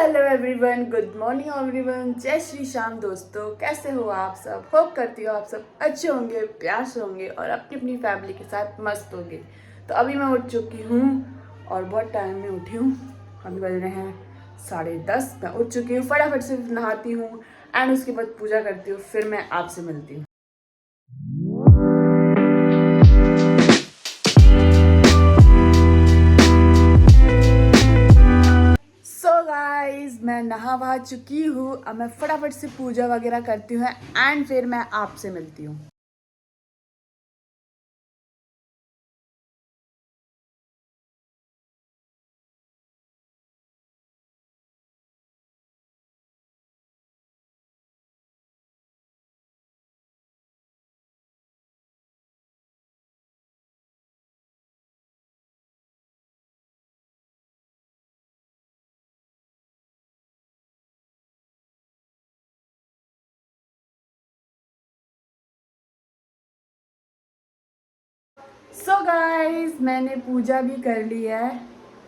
Hello everyone, good morning everyone, जय श्री श्याम दोस्तों। कैसे हो आप सब? होप करती हो आप सब अच्छे होंगे, प्यार से होंगे और अपनी अपनी फैमिली के साथ मस्त होंगे। तो अभी मैं उठ चुकी हूँ और बहुत टाइम में उठी हूँ। अभी बज रहे हैं 10:30। मैं उठ चुकी हूँ, फटाफट से नहाती हूँ एंड उसके बाद पूजा करती हूँ, फिर मैं आपसे मिलती हूँ। गाइस, मैं नहा वहा चुकी हूँ। अब मैं फटाफट से पूजा वगैरह करती हूँ एंड फिर मैं आपसे मिलती हूँ। गाइस, मैंने पूजा भी कर ली है।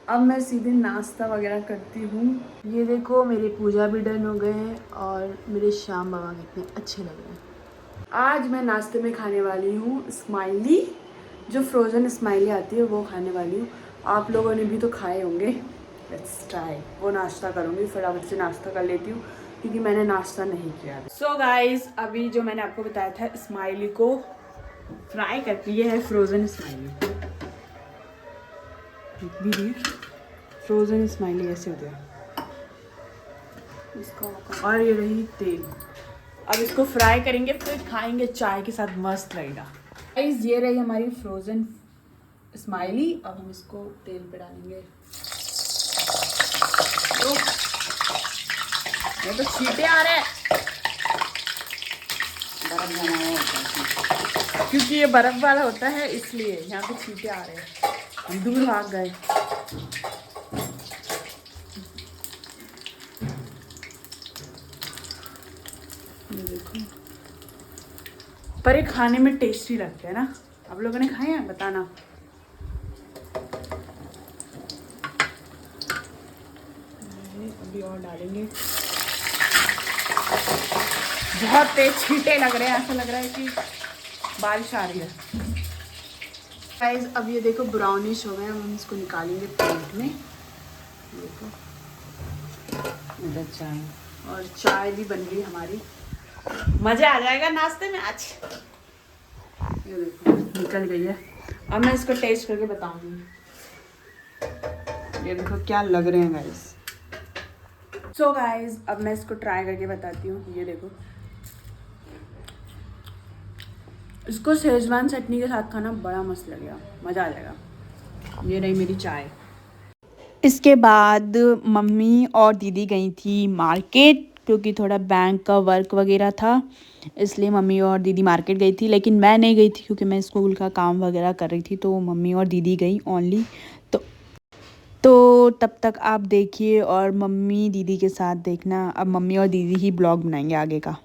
अब मैं सीधे नाश्ता वगैरह करती हूँ। ये देखो, मेरी पूजा भी डन हो गए हैं और मेरे श्याम बाबा कितने अच्छे लग रहे हैं। आज मैं नाश्ते में खाने वाली हूँ स्माइली, जो फ्रोज़न स्माइली आती है वो खाने वाली हूँ। आप लोगों ने भी तो खाए होंगे। Let's try. वो नाश्ता करूँगी, फटाफट से नाश्ता कर लेती हूँ क्योंकि मैंने नाश्ता नहीं किया। गाइस, अभी जो मैंने आपको बताया था स्माइली को फ्राई करती, ये है फ्रोज़न स्माइली। फ्रोज़न स्माइली ऐसे होते हैं इसका। और ये रही तेल। अब इसको फ्राई करेंगे, फिर खाएंगे चाय के साथ, मस्त लगेगा। गाइस, ये रही हमारी फ्रोज़न स्माइली। अब हम इसको तेल पे डालेंगे। ये तो छींटे आ रहे हैं, बर्फ जमा हुआ होता है क्योंकि ये बर्फ वाला होता है, इसलिए यहाँ पे छींटे आ रहे हैं। हम दूर भाग गए। ये देखो, पर ये खाने में टेस्टी लगते हैं ना। आप लोगों ने खाए हैं? बताना। अभी और डालेंगे। बहुत तेज छींटे लग रहे हैं, ऐसा लग रहा है कि बारिश आ रही है। गाइस, अब ये देखो ब्राउनिश हो गए, हम इसको निकालेंगे प्लेट में। देखो इधर चाय, और चाय भी बन गई हमारी। मजा आ जाएगा नाश्ते में आज। ये देखो निकल गई है। अब मैं इसको टेस्ट करके बताऊंगी। ये देखो क्या लग रहे हैं गाइस। गाइस, अब मैं इसको ट्राई करके बताती हूँ। ये देखो, इसको शेजवान चटनी के साथ खाना बड़ा मस्त लगेगा, मज़ा आ जाएगा। ये रही मेरी चाय। इसके बाद मम्मी और दीदी गई थी मार्केट, क्योंकि थोड़ा बैंक का वर्क वगैरह था, इसलिए मम्मी और दीदी मार्केट गई थी। लेकिन मैं नहीं गई थी क्योंकि मैं स्कूल का काम वगैरह कर रही थी, तो मम्मी और दीदी गई ओनली। तो तब तक आप देखिए और मम्मी दीदी के साथ देखना। अब मम्मी और दीदी ही ब्लॉग बनाएंगे आगे का।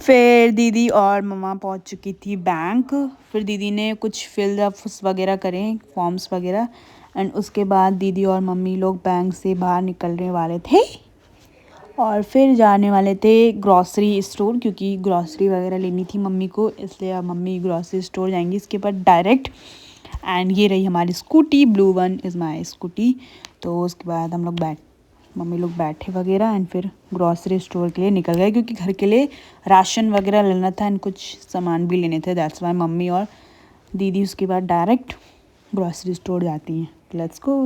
फिर दीदी और मम्मा पहुंच चुकी थी बैंक। फिर दीदी ने कुछ फिलअप्स वगैरह करें, फॉर्म्स वगैरह, एंड उसके बाद दीदी और मम्मी लोग बैंक से बाहर निकलने वाले थे और फिर जाने वाले थे ग्रॉसरी स्टोर, क्योंकि ग्रॉसरी वगैरह लेनी थी मम्मी को, इसलिए अब मम्मी ग्रॉसरी स्टोर जाएंगी इसके बाद डायरेक्ट। एंड ये रही हमारी scooty, blue one is my scooty. तो उसके बाद हम लोग मम्मी लोग बैठे वगैरह एंड फिर ग्रॉसरी स्टोर के लिए निकल गए, क्योंकि घर के लिए राशन वगैरह लेना था एंड कुछ सामान भी लेने थे। दैट्स वाई मम्मी और दीदी उसके बाद डायरेक्ट ग्रॉसरी स्टोर जाती हैं। Let's go.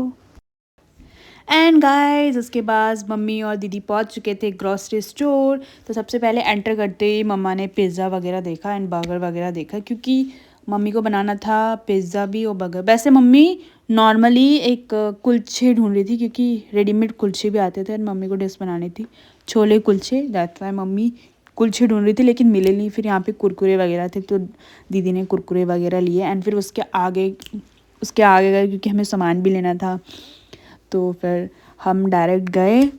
एंड गाइस, उसके बाद मम्मी और दीदी पहुंच चुके थे ग्रॉसरी स्टोर। तो सबसे पहले एंटर करते ही मम्मा ने पिज़्ज़ा वगैरह देखा एंड बर्गर वगैरह देखा, क्योंकि मम्मी को बनाना था पिज़्ज़ा भी और बर्गर। वैसे मम्मी नॉर्मली एक कुलचे ढूंढ रही थी, क्योंकि रेडीमेड कुलचे भी आते थे एंड मम्मी को डिश बनानी थी chole kulche. That's why mummy कुलचे ढूंढ रही थी लेकिन मिले नहीं। फिर यहाँ पे कुरकुरे वगैरह थे तो दीदी ने कुरकुरे वगैरह लिए एंड फिर उसके आगे गए क्योंकि हमें सामान भी लेना था। तो फिर हम डायरेक्ट गए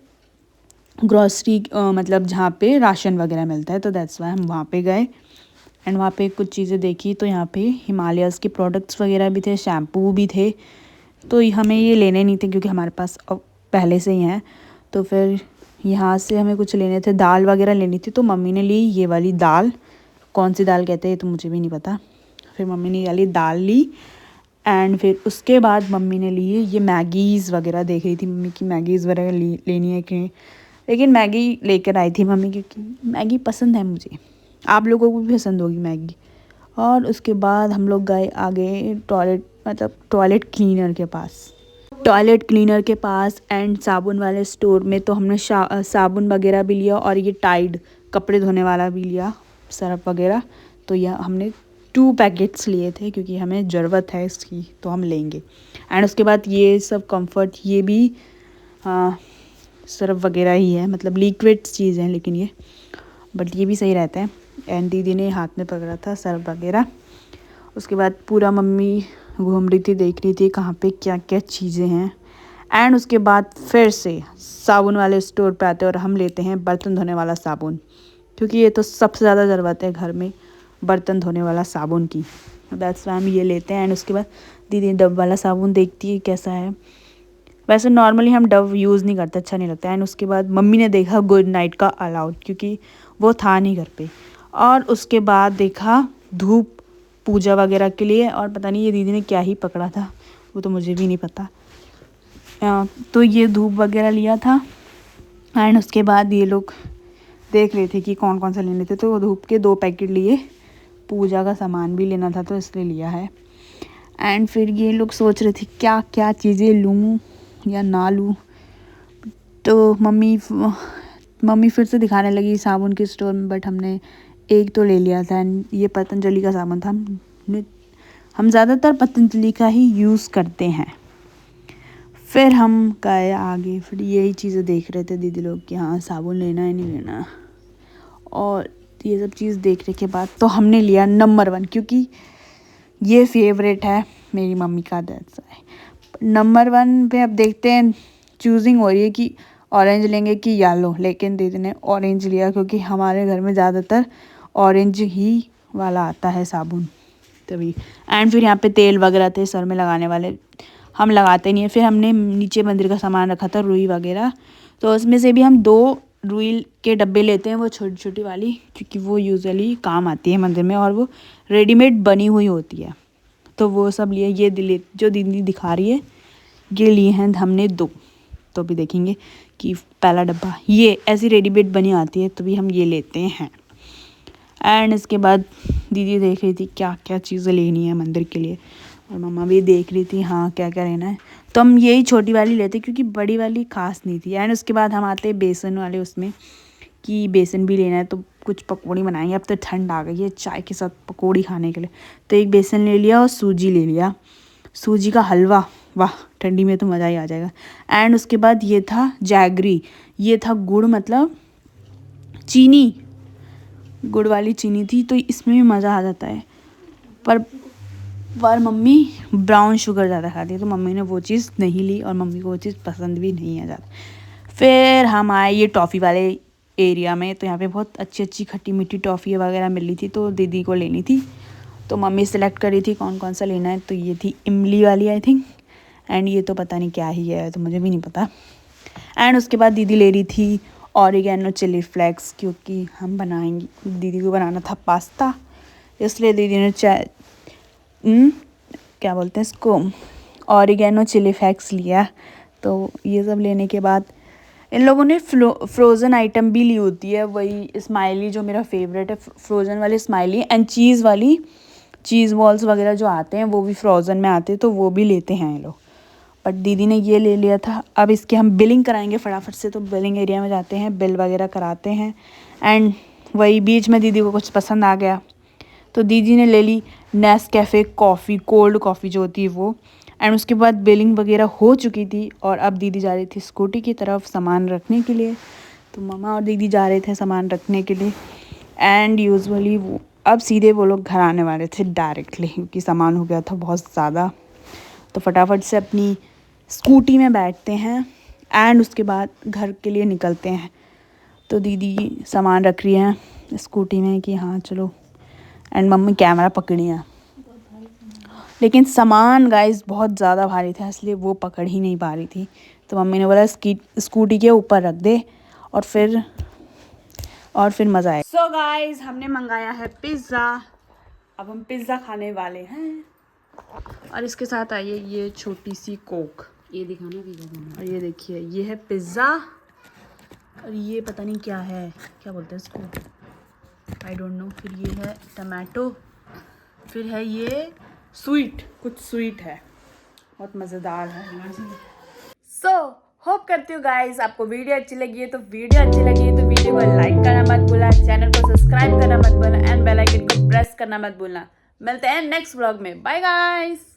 ग्रॉसरी मतलब जहाँ पे राशन वगैरह मिलता है, तो दैट्स वाई हम वहाँ पे गए एंड वहाँ पे कुछ चीज़ें देखी। तो यहाँ पे हिमालयस के प्रोडक्ट्स वगैरह भी थे, शैम्पू भी थे। तो हमें ये लेने नहीं थे क्योंकि हमारे पास पहले से ही हैं। तो फिर यहाँ से हमें कुछ लेने थे, दाल वगैरह लेनी थी। तो मम्मी ने ली ये वाली दाल, कौन सी दाल कहते हैं ये तो मुझे भी नहीं पता। फिर मम्मी ने ये वाली दाल ली एंड फिर उसके बाद मम्मी ने ली ये मैगीज़ वगैरह। देख रही थी मम्मी की मैगीज़ वगैरह लेनी है कि, लेकिन मैगी लेकर आई थी मम्मी क्योंकि मैगी पसंद है मुझे, आप लोगों को भी पसंद होगी मैगी। और उसके बाद हम लोग गए आगे टॉयलेट क्लीनर के पास एंड साबुन वाले स्टोर में। तो हमने साबुन वगैरह भी लिया और ये टाइड कपड़े धोने वाला भी लिया, सर्फ वगैरह। तो यह हमने 2 पैकेट्स लिए थे क्योंकि हमें ज़रूरत है इसकी, तो हम लेंगे। एंड उसके बाद ये सब कंफर्ट, ये भी सर्फ वगैरह ही है, मतलब लिक्विड चीज़ है लेकिन ये, बट ये भी सही रहता है। एंड दीदी ने हाथ में पकड़ा था सर्फ वगैरह। उसके बाद पूरा मम्मी घूम रही थी, देख रही थी कहाँ पे क्या क्या चीज़ें हैं। एंड उसके बाद फिर से साबुन वाले स्टोर पे आते हैं और हम लेते हैं बर्तन धोने वाला साबुन, क्योंकि ये तो सबसे ज़्यादा ज़रूरत है घर में बर्तन धोने वाला साबुन की। दैट्स वाई हम ये लेते हैं। एंड उसके बाद दीदी डव वाला साबुन देखती है कैसा है। वैसे नॉर्मली हम डव यूज़ नहीं करते, अच्छा नहीं लगता है। एंड उसके बाद मम्मी ने देखा गुड नाइट का अलाउड, क्योंकि वो था नहीं घर पे। और उसके बाद देखा धूप पूजा वगैरह के लिए, और पता नहीं ये दीदी ने क्या ही पकड़ा था, वो तो मुझे भी नहीं पता। तो ये धूप वगैरह लिया था। एंड उसके बाद ये लोग देख रहे थे कि कौन कौन सा लेने थे, तो धूप के 2 पैकेट लिए, पूजा का सामान भी लेना था तो इसलिए लिया है। एंड फिर ये लोग सोच रहे थे क्या क्या चीज़ें लूँ या ना लूँ। तो मम्मी फिर से दिखाने लगी साबुन के स्टोर में, बट हमने एक तो ले लिया था। एंड ये पतंजलि का साबुन था, हम ज़्यादातर पतंजलि का ही यूज़ करते हैं। फिर हम गए आगे, फिर यही चीज़ें देख रहे थे दीदी लोग कि हाँ साबुन लेना है नहीं लेना। और ये सब चीज़ देखने के बाद तो हमने लिया नंबर 1, क्योंकि ये फेवरेट है मेरी मम्मी का। दैट्स नंबर 1 पे अब देखते हैं, चूजिंग हो रही है कि ऑरेंज लेंगे कि येलो। लेकिन दीदी ने ऑरेंज लिया क्योंकि हमारे घर में ज़्यादातर ऑरेंज ही वाला आता है साबुन, तभी। एंड फिर यहाँ पे तेल वगैरह थे सर में लगाने वाले, हम लगाते नहीं है। फिर हमने नीचे मंदिर का सामान रखा था, रुई वगैरह, तो उसमें से भी हम 2 रुई के डब्बे लेते हैं, वो छोटी छोटी वाली, क्योंकि वो यूजुअली काम आती है मंदिर में और वो रेडीमेड बनी हुई होती है। तो वो सब लिए, ये जो दीदी दिखा रही है ये लिए हैं हमने 2। तो भी देखेंगे कि पहला डब्बा ये ऐसी रेडीमेड बनी आती है, तो भी हम ये लेते हैं। एंड इसके बाद दीदी देख रही थी क्या क्या चीज़ें लेनी है मंदिर के लिए, और मम्मा भी देख रही थी हाँ क्या क्या लेना है। तो हम यही छोटी वाली लेते क्योंकि बड़ी वाली खास नहीं थी। एंड उसके बाद हम आते बेसन वाले उसमें, कि बेसन भी लेना है तो कुछ पकौड़ी बनाएंगे। अब तो ठंड आ गई है, चाय के साथ पकौड़ी खाने के लिए। तो एक बेसन ले लिया और सूजी ले लिया, सूजी का हलवा, वाह ठंडी में तो मज़ा ही आ जाएगा। एंड उसके बाद ये था जैगरी, ये था गुड़, मतलब चीनी, गुड़ वाली चीनी थी, तो इसमें भी मज़ा आ जाता है। पर मम्मी ब्राउन शुगर ज़्यादा खाती है, तो मम्मी ने वो चीज़ नहीं ली और मम्मी को वो चीज़ पसंद भी नहीं है ज़्यादा। फिर हम आए ये टॉफ़ी वाले एरिया में, तो यहाँ पे बहुत अच्छी अच्छी खट्टी मीठी टॉफ़ी वगैरह मिल रही थी, तो दीदी को लेनी थी। तो मम्मी सेलेक्ट कर रही थी कौन कौन सा लेना है। तो ये थी इमली वाली आई थिंक, एंड ये तो पता नहीं क्या ही है, तो मुझे भी नहीं पता। एंड उसके बाद दीदी ले रही थी ऑरिगेनो चिली फ्लेक्स, क्योंकि हम बनाएंगे, दीदी को बनाना था पास्ता, इसलिए दीदी ने क्या बोलते हैं इसको, ऑरिगेनो चिली फ्लेक्स लिया। तो ये सब लेने के बाद इन लोगों ने फ्रोज़न आइटम भी ली होती है, वही स्माइली जो मेरा फेवरेट है, फ्रोज़न वाली स्माइली, एंड चीज़ वाली, चीज़ बॉल्स वगैरह जो आते हैं वो भी फ्रोज़न में आते हैं, तो वो भी लेते हैं ये लोग। बट दीदी ने ये ले लिया था। अब इसके हम बिलिंग कराएंगे फटाफट से, तो बिलिंग एरिया में जाते हैं, बिल वगैरह कराते हैं। एंड वही बीच में दीदी को कुछ पसंद आ गया, तो दीदी ने ले ली नेस्कैफ़े कॉफ़ी, कोल्ड कॉफ़ी जो होती है वो। एंड उसके बाद बिलिंग वगैरह हो चुकी थी और अब दीदी जा रही थी स्कूटी की तरफ सामान रखने के लिए। तो मम्मा और दीदी जा रहे थे सामान रखने के लिए। एंड यूजुअली वो अब सीधे वो लोग घर आने वाले थे डायरेक्टली, क्योंकि सामान हो गया था बहुत ज़्यादा। तो फटाफट से अपनी स्कूटी में बैठते हैं एंड उसके बाद घर के लिए निकलते हैं। तो दीदी सामान रख रही है स्कूटी में कि हाँ चलो, एंड मम्मी कैमरा पकड़ी है। लेकिन सामान गाइस बहुत ज़्यादा भारी था, इसलिए वो पकड़ ही नहीं पा रही थी। तो मम्मी ने बोला स्कूटी के ऊपर रख दे और फिर मज़ा आए। सो गाइस हमने मंगाया है पिज़्ज़ा। अब हम पिज़्ज़ा खाने वाले हैं और इसके साथ आई है ये छोटी सी कोक। ये दिखाना पिज़्ज़ा। और ये देखिए ये है पिज़्ज़ा और ये पता नहीं क्या है, क्या बोलते हैं इसको, आई डोंट नो। फिर ये है टमाटो, फिर है ये स्वीट, कुछ स्वीट है, बहुत मज़ेदार है। सो होप करती हूँ गाइस आपको वीडियो अच्छी लगी है। तो वीडियो को लाइक करना मत भूलना, चैनल को सब्सक्राइब करना मत भूलना एंड बेल आइकन को प्रेस करना मत भूलना। मिलते हैं नेक्स्ट व्लॉग में। Bye guys.